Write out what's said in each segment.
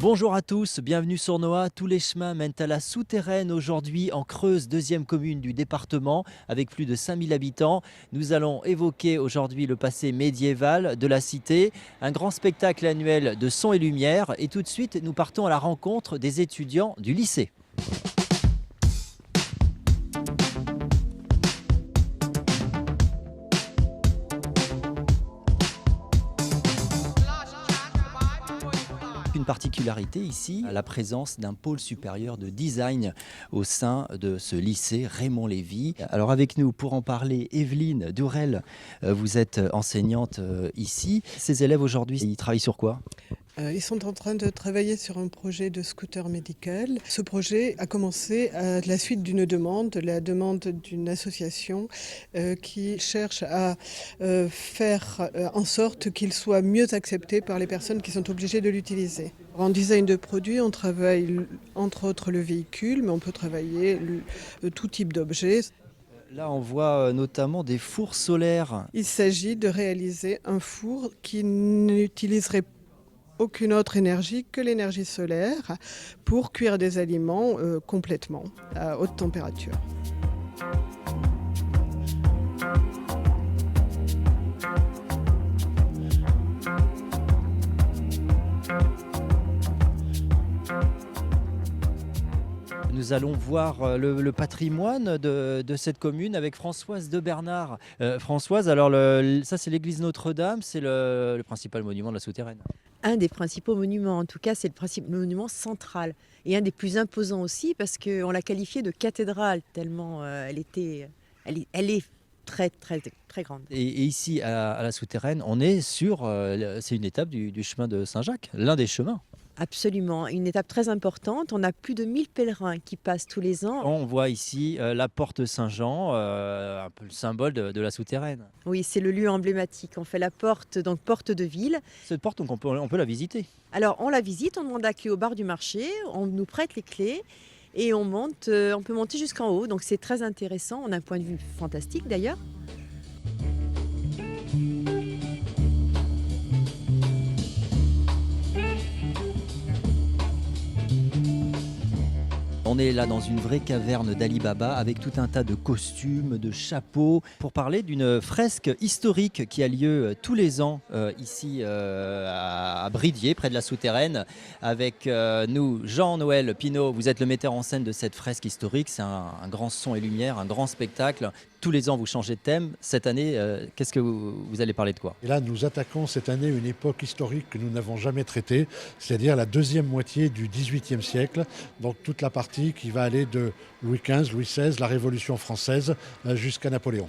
Bonjour à tous, bienvenue sur Noah. Tous les chemins mènent à la souterraine aujourd'hui en Creuse, deuxième commune du département avec plus de 5000 habitants. Nous allons évoquer aujourd'hui le passé médiéval de la cité, un grand spectacle annuel de son et lumière et tout de suite nous partons à la rencontre des étudiants du lycée. Une particularité ici, la présence d'un pôle supérieur de design au sein de ce lycée Raymond Lévy. Alors avec nous pour en parler, Evelyne Dourel, vous êtes enseignante ici. Ces élèves aujourd'hui, ils travaillent sur quoi ? Ils sont en train de travailler sur un projet de scooter médical. Ce projet a commencé à la suite d'une demande, la demande d'une association qui cherche à faire en sorte qu'il soit mieux accepté par les personnes qui sont obligées de l'utiliser. En design de produit, on travaille entre autres le véhicule, mais on peut travailler tout type d'objet. Là, on voit notamment des fours solaires. Il s'agit de réaliser un four qui n'utiliserait aucune autre énergie que l'énergie solaire pour cuire des aliments complètement à haute température. Nous allons voir le patrimoine de cette commune avec Françoise de Bernard. Françoise, alors ça c'est l'église Notre-Dame, c'est le principal monument de la souterraine. Un des principaux monuments, en tout cas, c'est le monument central. Et un des plus imposants aussi, parce qu'on l'a qualifiée de cathédrale, tellement elle est très, très, très grande. Et ici, à la souterraine, on est sur, c'est une étape du chemin de Saint-Jacques, l'un des chemins. Absolument, une étape très importante. On a plus de 1000 pèlerins qui passent tous les ans. On voit ici la porte Saint-Jean, un peu le symbole de la souterraine. Oui, c'est le lieu emblématique. On fait la porte, donc porte de ville. Cette porte, donc on peut la visiter. Alors, on la visite, on demande la clé au bar du marché, on nous prête les clés. Et on peut monter jusqu'en haut, donc c'est très intéressant, on a un point de vue fantastique d'ailleurs. On est là dans une vraie caverne d'Ali Baba avec tout un tas de costumes, de chapeaux, pour parler d'une fresque historique qui a lieu tous les ans ici à Bridier, près de la souterraine, avec nous, Jean-Noël Pinault. Vous êtes le metteur en scène de cette fresque historique, c'est un grand son et lumière, un grand spectacle. Tous les ans, vous changez de thème. Cette année, qu'est-ce que vous allez parler de quoi ? Et là, nous attaquons cette année une époque historique que nous n'avons jamais traitée, c'est-à-dire la deuxième moitié du XVIIIe siècle. Donc toute la partie qui va aller de Louis XV, Louis XVI, la Révolution française, jusqu'à Napoléon.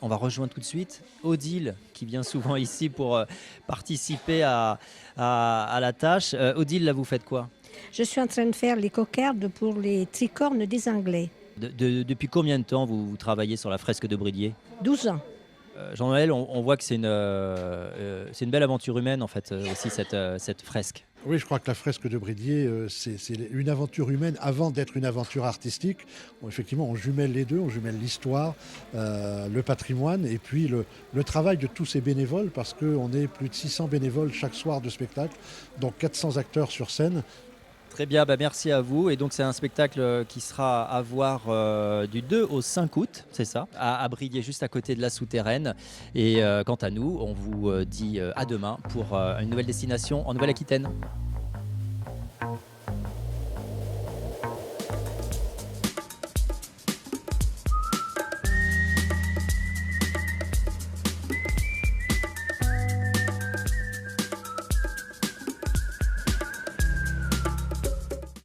On va rejoindre tout de suite Odile, qui vient souvent ici pour participer à la tâche. Odile, là, vous faites quoi ? Je suis en train de faire les cocardes pour les tricornes des Anglais. Depuis combien de temps vous travaillez sur la fresque de Bridier ? 12 ans. Jean-Noël, on voit que c'est une belle aventure humaine en fait aussi cette fresque. Oui, je crois que la fresque de Bridier, c'est une aventure humaine avant d'être une aventure artistique. Bon, effectivement, on jumelle les deux, on jumelle l'histoire, le patrimoine et puis le travail de tous ces bénévoles, parce qu'on est plus de 600 bénévoles chaque soir de spectacle, donc 400 acteurs sur scène. Très bien, merci à vous. Et donc c'est un spectacle qui sera à voir du 2 au 5 août, c'est ça, à Bridier, juste à côté de la souterraine. Et quant à nous, on vous dit à demain pour une nouvelle destination en Nouvelle-Aquitaine.